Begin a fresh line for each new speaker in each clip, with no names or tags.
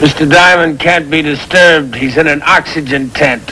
Mr. Diamond can't be disturbed. He's in an oxygen tent.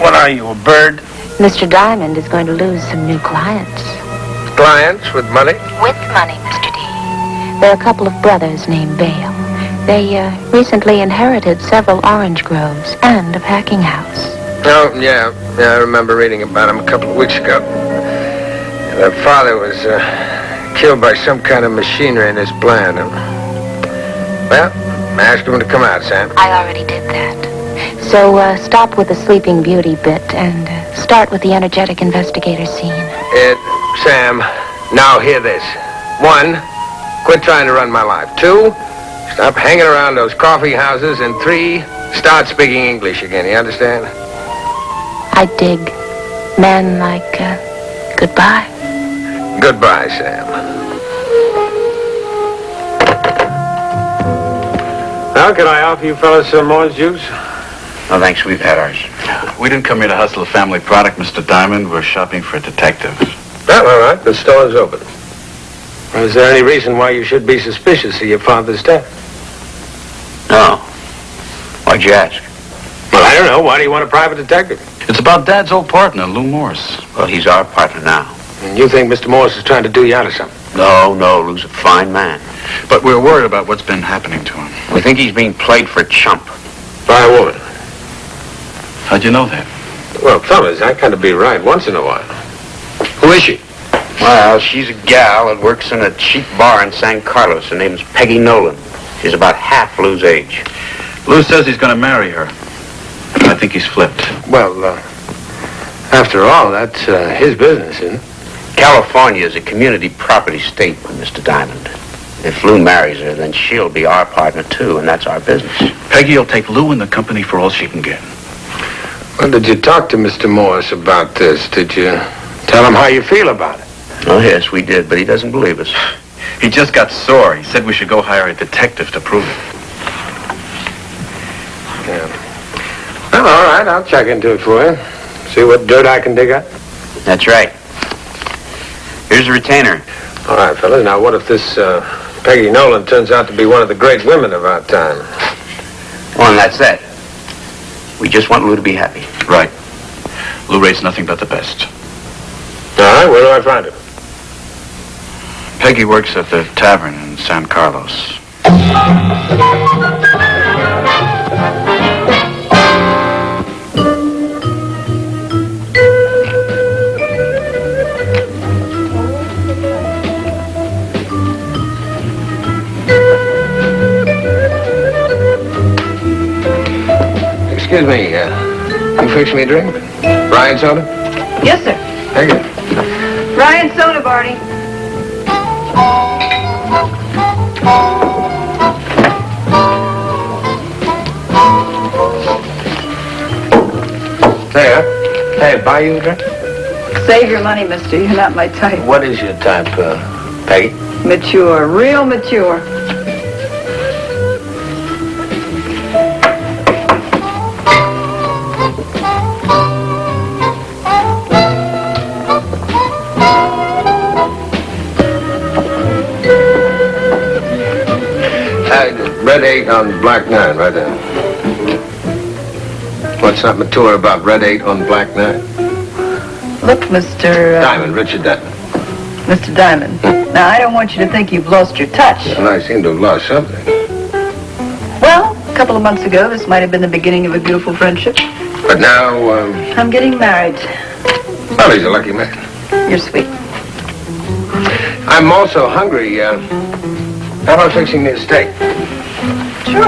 What are you, a bird?
Mr. Diamond is going to lose some new clients.
Clients with money?
With money, Mr. D. There are a couple of brothers named Bale. They recently inherited several orange groves and a packing house.
Oh, yeah, I remember reading about him a couple of weeks ago. Their father was killed by some kind of machinery in his plant. Well, ask him to come out, Sam.
I already did that. So stop with the Sleeping Beauty bit and start with the energetic investigator scene.
Sam, now hear this. 1, quit trying to run my life. 2, stop hanging around those coffee houses. And 3, start speaking English again. You understand?
I dig men like goodbye.
Goodbye, Sam. Now, can I offer you fellas some orange juice?
No, thanks. We've had ours. We didn't come here to hustle a family product, Mr. Diamond. We're shopping for detectives.
Well, all right. The store's open. Well, is there any reason why you should be suspicious of your father's death?
No. Why'd you ask?
Well, I don't know. Why do you want a private detective?
It's about Dad's old partner, Lou Morse. Well, he's our partner now.
And you think Mr. Morse is trying to do you out of something?
No. Lou's a fine man. But we're worried about what's been happening to him.
We think he's being played for a chump.
By a woman.
How'd you know that?
Well, fellas, I kind of be right once in a while. Who is she?
Well, she's a gal that works in a cheap bar in San Carlos. Her name's Peggy Nolan. She's about half Lou's age.
Lou says he's going to marry her. I think he's flipped.
Well, after all, that's his business, isn't it?
California is a community property state, Mr. Diamond. If Lou marries her, then she'll be our partner, too, and that's our business.
Peggy will take Lou in the company for all she can get.
Well, did you talk to Mr. Morse about this? Did you tell him how you feel about it?
Oh, yes, we did, but he doesn't believe us.
He just got sore. He said we should go hire a detective to prove it.
Yeah. Well, all right, I'll check into it for you. See what dirt I can dig up.
That's right. Here's a retainer.
All right, fellas. Now, what if this Peggy Nolan turns out to be one of the great women of our time?
Well, and that's that. We just want Lou to be happy.
Right. Lou rates nothing but the best.
All right, where do I find him?
Peggy works at the tavern in San Carlos.
Excuse me, you fix me a drink? Ryan soda?
Yes, sir.
Thank you.
Ryan soda, Barney.
There. Hey, buy you a drink?
Save your money, mister. You're not my type.
What is your type, Peggy?
Mature. Real mature.
Red 8 on Black 9, right there. What's not mature about Red 8 on Black 9?
Look, Mr.
Diamond, Richard Diamond.
Mr. Diamond. Now, I don't want you to think you've lost your touch.
Well, I seem to have lost something.
Well, a couple of months ago, this might have been the beginning of a beautiful friendship.
But now,
I'm getting married.
well, he's a lucky man.
You're sweet.
I'm also hungry. How about fixing me a steak?
Sure.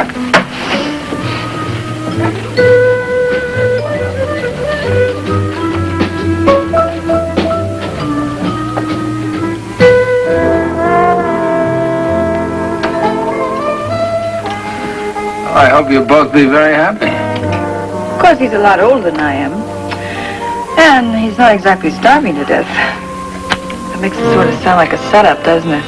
I hope you'll both be very happy.
Of course, he's a lot older than I am. And he's not exactly starving to death. That makes it sort of sound like a setup, doesn't it?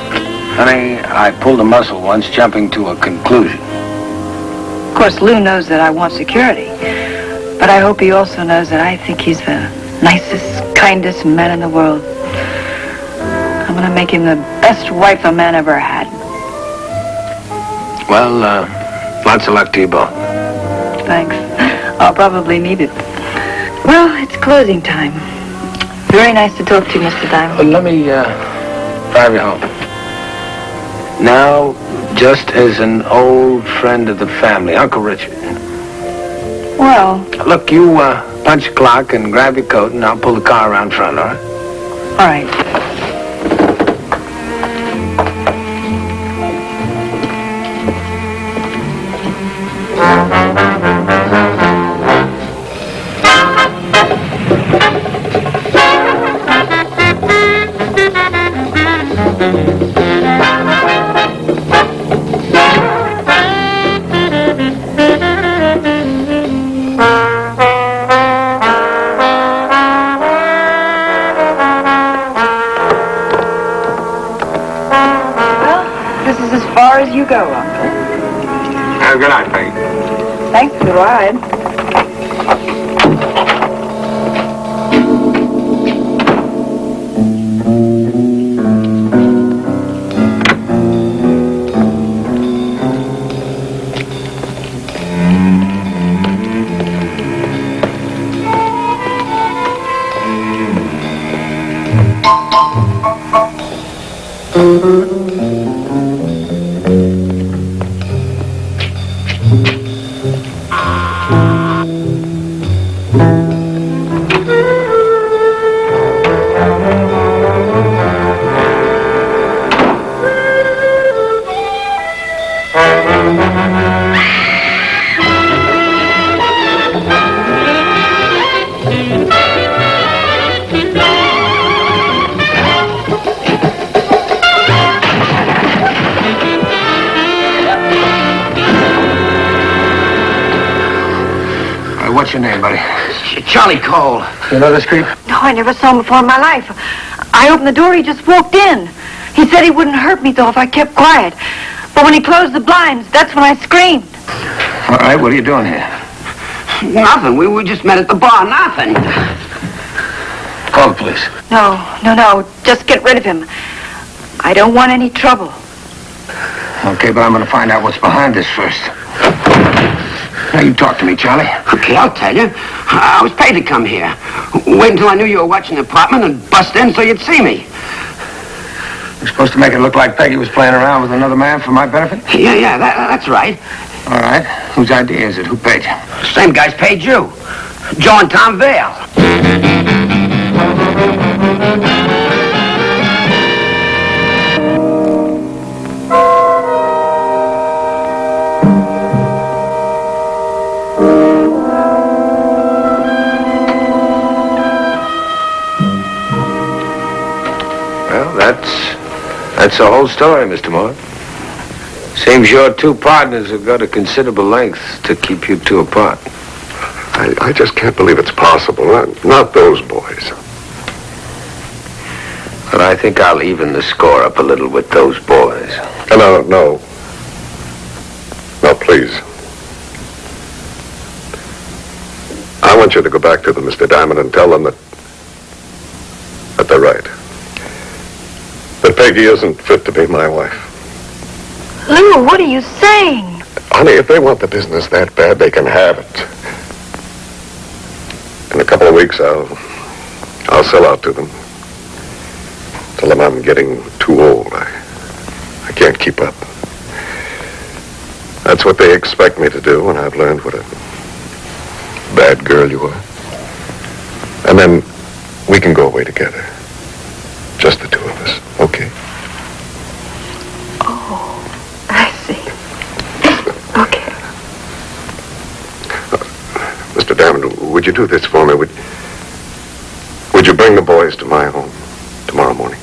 Honey, I pulled a muscle once jumping to a conclusion.
Of course, Lou knows that I want security. But I hope he also knows that I think he's the nicest, kindest man in the world. I'm gonna make him the best wife a man ever had.
Well, lots of luck to you both.
Thanks. I'll probably need it. Well, it's closing time. Very nice to talk to you, Mr. Diamond.
Let me drive you home. Now, just as an old friend of the family, Uncle Richard.
Well,
Look, you punch the clock and grab your coat, and I'll pull the car around front, all right?
all right. This is as far as you go, Uncle.
Have a good night, Peggy.
Thanks for the ride.
What's your name, buddy?
Charlie Cole.
You know this creep?
No, I never saw him before in my life. I opened the door, he just walked in. He said he wouldn't hurt me, though, if I kept quiet. But when he closed the blinds, that's when I screamed.
All right, what are you doing here?
Nothing. We just met at the bar. Nothing.
Call the police.
No. Just get rid of him. I don't want any trouble.
Okay, but I'm going to find out what's behind this first. Now, you talk to me, Charlie.
Okay, I'll tell you. I was paid to come here. Wait until I knew you were watching the apartment and bust in so you'd see me.
You're supposed to make it look like Peggy was playing around with another man for my benefit?
Yeah, that's right.
All right. Whose idea is it? Who paid you?
Same guys paid you. Joe and Tom Vale.
Well, that's the whole story, Mr. Moore. Seems your two partners have got a considerable length to keep you two apart.
I just can't believe it's possible. Not those boys.
But I think I'll even the score up a little with those boys.
No. No, please. I want you to go back to them, Mr. Diamond, and tell them that they're right. That Peggy isn't fit to be my wife.
Lou, what are you saying?
Honey, if they want the business that bad, they can have it. In a couple of weeks, I'll sell out to them. Tell them I'm getting too old. I can't keep up. That's what they expect me to do, and I've learned what a bad girl you are. And then we can go away together. Just the two of us, okay?
Oh, I see. Okay.
Mr. Diamond, would you do this for me? Would you bring the boys to my home tomorrow morning?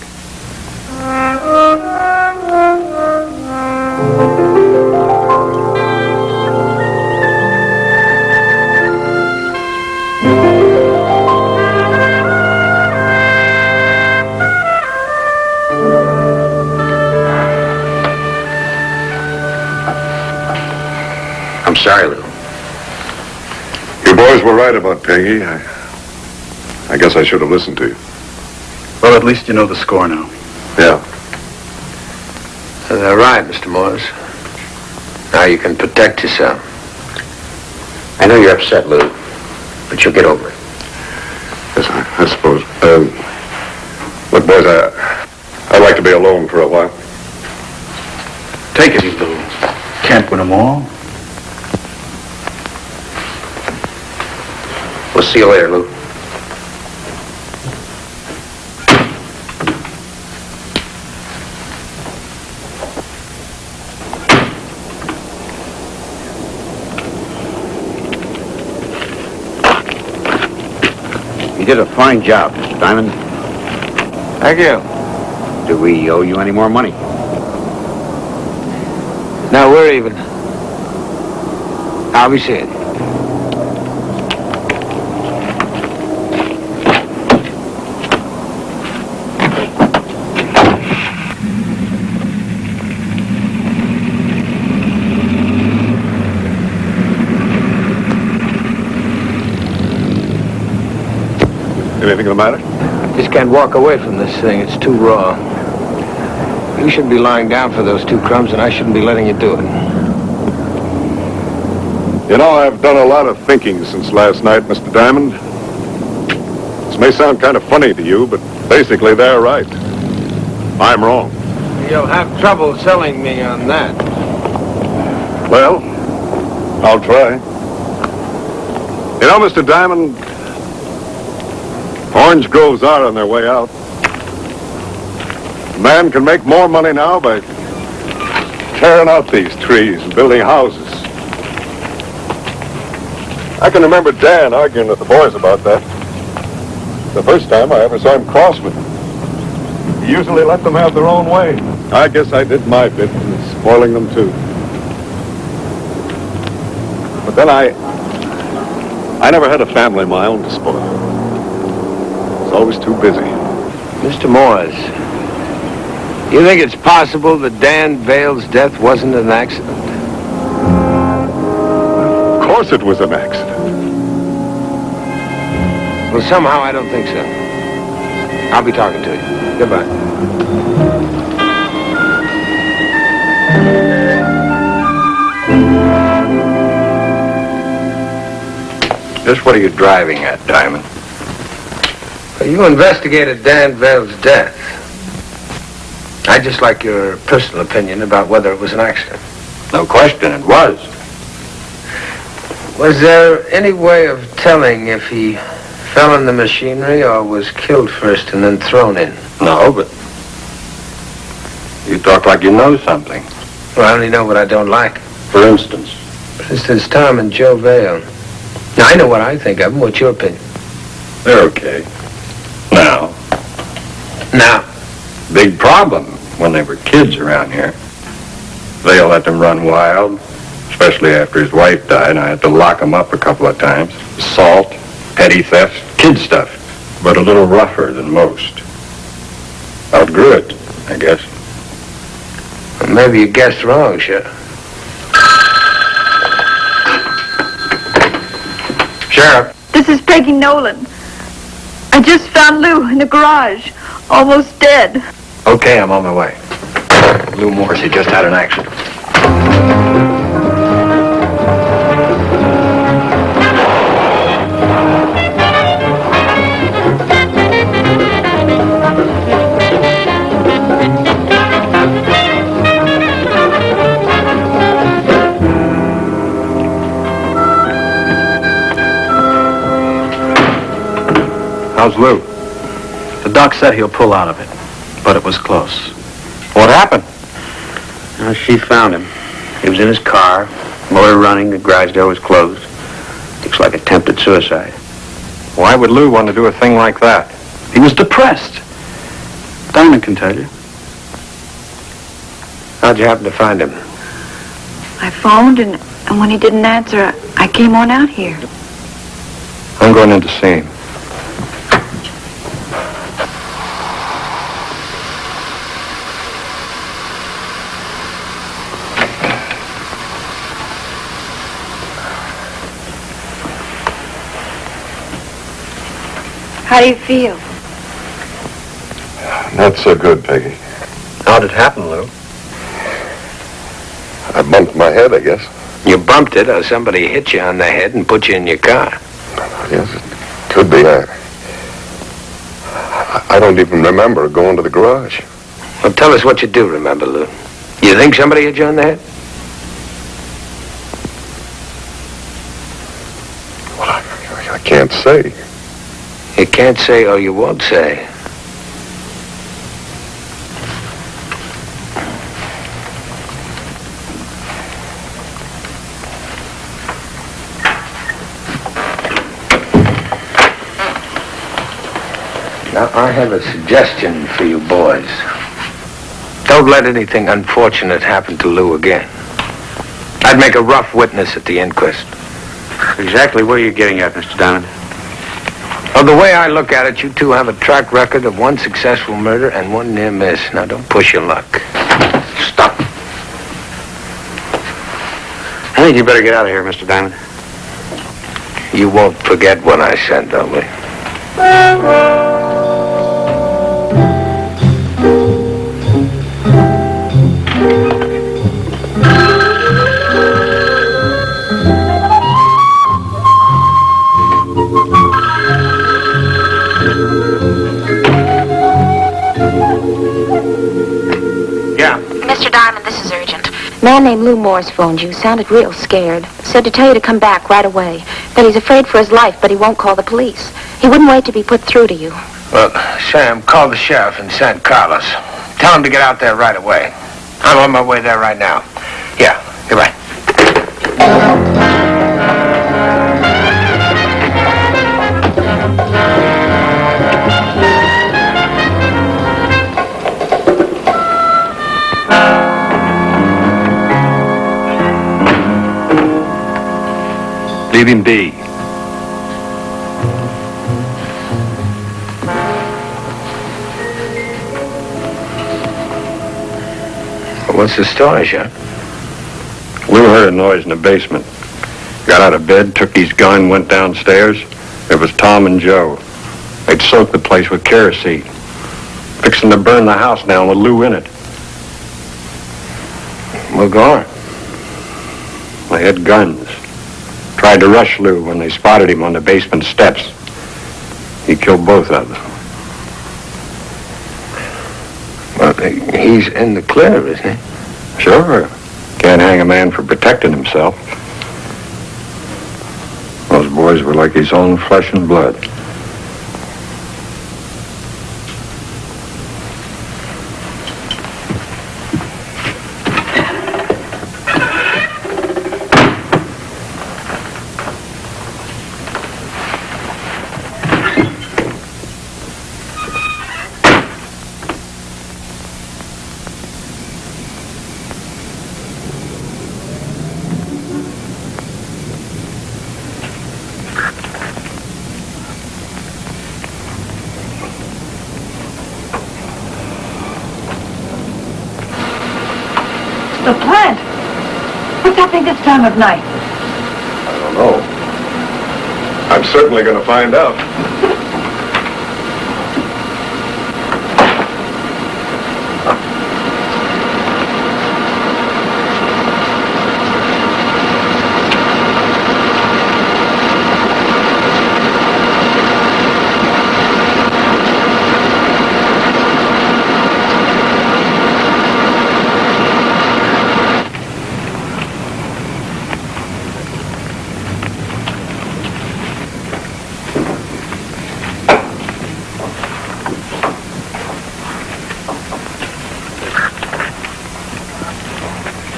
I'm sorry, Lou.
You boys were right about Peggy. I guess I should have listened to you.
Well, at least you know the score now.
Yeah.
All right, Mr. Morris. Now you can protect yourself.
I know you're upset, Lou, but you'll get over it.
Yes, I suppose. Look, boys, I'd like to be alone for a while.
Take it, Lou. Can't win them all.
We'll see you later, Lou. You did a fine job, Mr. Diamond.
Thank you.
Do we owe you any more money?
No, we're even. I'll be seeing you.
Anything the matter?
Just can't walk away from this thing. It's too raw. You shouldn't be lying down for those 2 crumbs, and I shouldn't be letting you do it.
You know, I've done a lot of thinking since last night, Mr. Diamond. This may sound kind of funny to you, but basically they're right. I'm wrong.
You'll have trouble selling me on that.
Well, I'll try. You know, Mr. Diamond, orange groves are on their way out. A man can make more money now by tearing out these trees and building houses. I can remember Dan arguing with the boys about that. The first time I ever saw him cross with them. He usually let them have their own way. I guess I did my bit in spoiling them too. But then I never had a family of my own to spoil. I was always too busy.
Mr. Morris, you think it's possible that Dan Vale's death wasn't an accident?
Of course it was an accident.
Well, somehow I don't think so. I'll be talking to you. Goodbye.
Just what are you driving at, Diamond?
You investigated Dan Vale's death. I'd just like your personal opinion about whether it was an accident.
No question, it was.
Was there any way of telling if he fell in the machinery or was killed first and then thrown in?
No, but you talk like you know something.
Well, I only know what I don't like.
For instance?
For instance, Tom and Joe Vale. Now, I know what I think of them. What's your opinion?
They're okay. Now, big problem when they were kids around here. Vale let them run wild, especially after his wife died. I had to lock him up a couple of times. Assault, petty theft, kid stuff, but a little rougher than most. Outgrew it, I guess.
Well, maybe you guessed wrong, Sheriff. Sheriff.
This is Peggy Nolan. I just found Lou in the garage, almost dead.
Okay, I'm on my way. Lou Morris, he just had an accident. How's Lou?
The doc said he'll pull out of it, but it was close.
What happened?
She found him. He was in his car, motor running, the garage door was closed. Looks like attempted suicide.
Why would Lou want to do a thing like that?
He was depressed. Diamond can tell you.
How'd you happen to find him?
I phoned, and when he didn't answer, I came on out here.
I'm going in to see him.
How do you feel?
Not so good, Peggy.
How'd it happen, Lou?
I bumped my head, I guess.
You bumped it, or somebody hit you on the head and put you in your car.
Yes, it could be. I don't even remember going to the garage.
Well, tell us what you do remember, Lou. You think somebody hit you on the head?
Well, I can't say.
You can't say or you won't say. Now, I have a suggestion for you boys. Don't let anything unfortunate happen to Lou again. I'd make a rough witness at the inquest.
Exactly where are you getting at, Mr. Diamond?
Well, the way I look at it, you two have a track record of one successful murder and one near miss. Now, don't push your luck.
Stop. I think you better get out of here, Mr. Diamond.
You won't forget what I said, though, will you?
Mr. Diamond, this is urgent. A man named Lou Morse phoned you. Sounded real scared. Said to tell you to come back right away. That he's afraid for his life, but he won't call the police. He wouldn't wait to be put through to you.
Well, Sam, call the sheriff in San Carlos. Tell him to get out there right away. I'm on my way there right now. Yeah, goodbye.
Leave him be.
What's the story, Sheriff?
Lou heard a noise in the basement. Got out of bed, took his gun, went downstairs. It was Tom and Joe. They'd soaked the place with kerosene. Fixing to burn the house down with Lou in it.
Well, go on.
They had guns. Tried to rush Lou when they spotted him on the basement steps. He killed both of them.
Well, he's in the clear, isn't he?
Sure. Can't hang a man for protecting himself. Those boys were like his own flesh and blood.
The plant. What's happening this time of night?
I don't know. I'm certainly going to find out.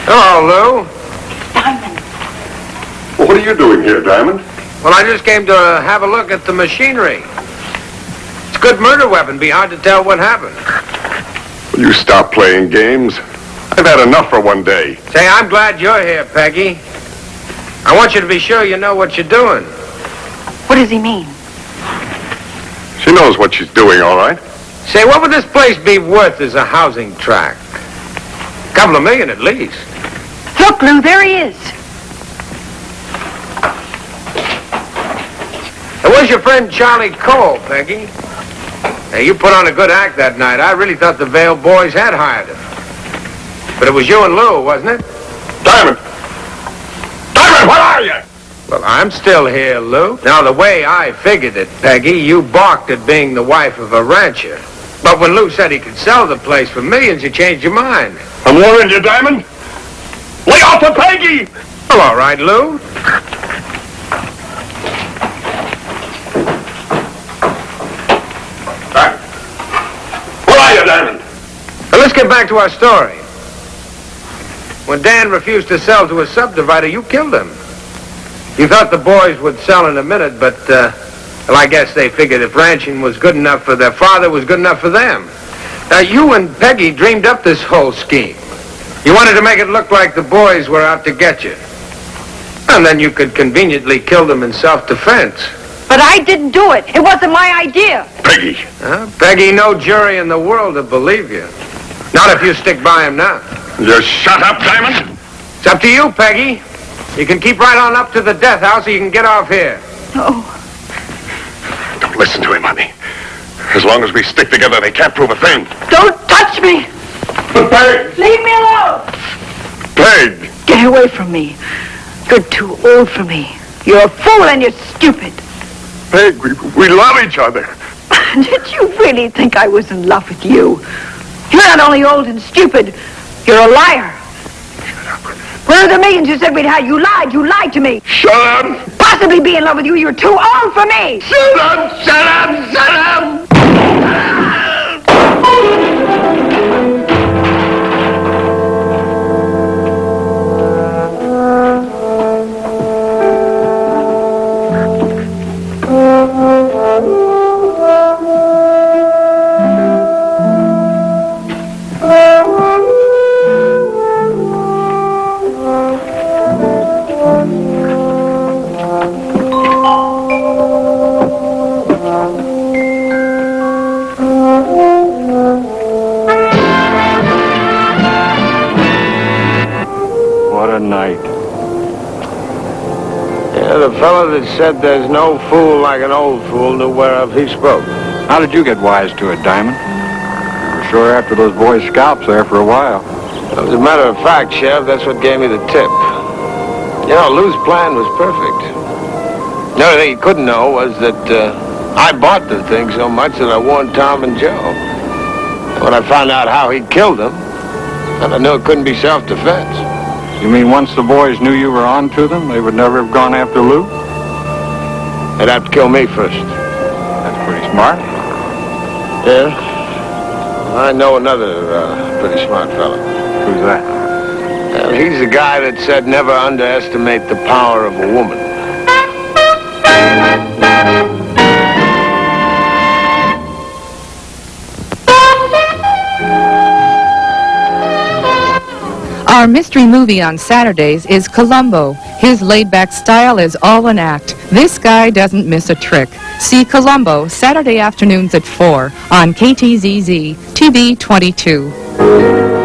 Hello, Lou.
Diamond.
Well, what are you doing here, Diamond?
Well, I just came to have a look at the machinery. It's a good murder weapon. Be hard to tell what happened.
Will you stop playing games? I've had enough for one day.
Say, I'm glad you're here, Peggy. I want you to be sure you know what you're doing.
What does he mean?
She knows what she's doing, all right.
Say, what would this place be worth as a housing tract? A couple of million at least.
Look, Lou, there he is.
It was your friend Charlie Cole, Peggy. Hey, you put on a good act that night. I really thought the Vale boys had hired him. But it was you and Lou, wasn't it?
Diamond! Diamond, where are you?
Well, I'm still here, Lou. Now, the way I figured it, Peggy, you balked at being the wife of a rancher. But when Lou said he could sell the place for millions, you changed your mind.
I'm warning you, Diamond. Lay off of Peggy!
Well, all right, Lou.
Where are you, Diamond?
Now, let's get back to our story. When Dan refused to sell to a subdivider, you killed him. You thought the boys would sell in a minute, but, well, I guess they figured if ranching was good enough for their father, it was good enough for them. Now, you and Peggy dreamed up this whole scheme. You wanted to make it look like the boys were out to get you. And then you could conveniently kill them in self-defense.
But I didn't do it. It wasn't my idea.
Peggy.
Peggy, no jury in the world will believe you. Not if you stick by him now.
Just shut up, Diamond.
It's up to you, Peggy. You can keep right on up to the death house or you can get off here.
Oh.
Don't listen to him, honey. As long as we stick together, they can't prove a thing.
Don't touch me.
But Peg!
Leave me alone.
Peg!
Get away from me. You're too old for me. You're a fool and you're stupid.
Peg, we love each other.
Did you really think I was in love with you? You're not only old and stupid, you're a liar.
Shut up.
Where are the millions you said we'd had? You lied to me.
Shut up!
Possibly be in love with you, you're too old for me.
Shut up! Shut up! Shut up!
The fellow that said there's no fool like an old fool knew whereof he spoke.
How did you get wise to it, Diamond? You were sure after those boys' scalps there for a while.
As a matter of fact, Sheriff, that's what gave me the tip. You know, Lou's plan was perfect. The only thing he couldn't know was that I bought the thing so much that I warned Tom and Joe. When I found out how he killed them, and I knew it couldn't be self-defense.
You mean once the boys knew you were on to them, they would never have gone after Lou?
They'd have to kill me first.
That's pretty smart.
Yeah? I know another pretty smart fellow.
Who's that?
Well, he's the guy that said never underestimate the power of a woman.
Our mystery movie on Saturdays is Columbo. His laid-back style is all an act. This guy doesn't miss a trick. See Columbo Saturday afternoons at 4 on KTZZ TV 22.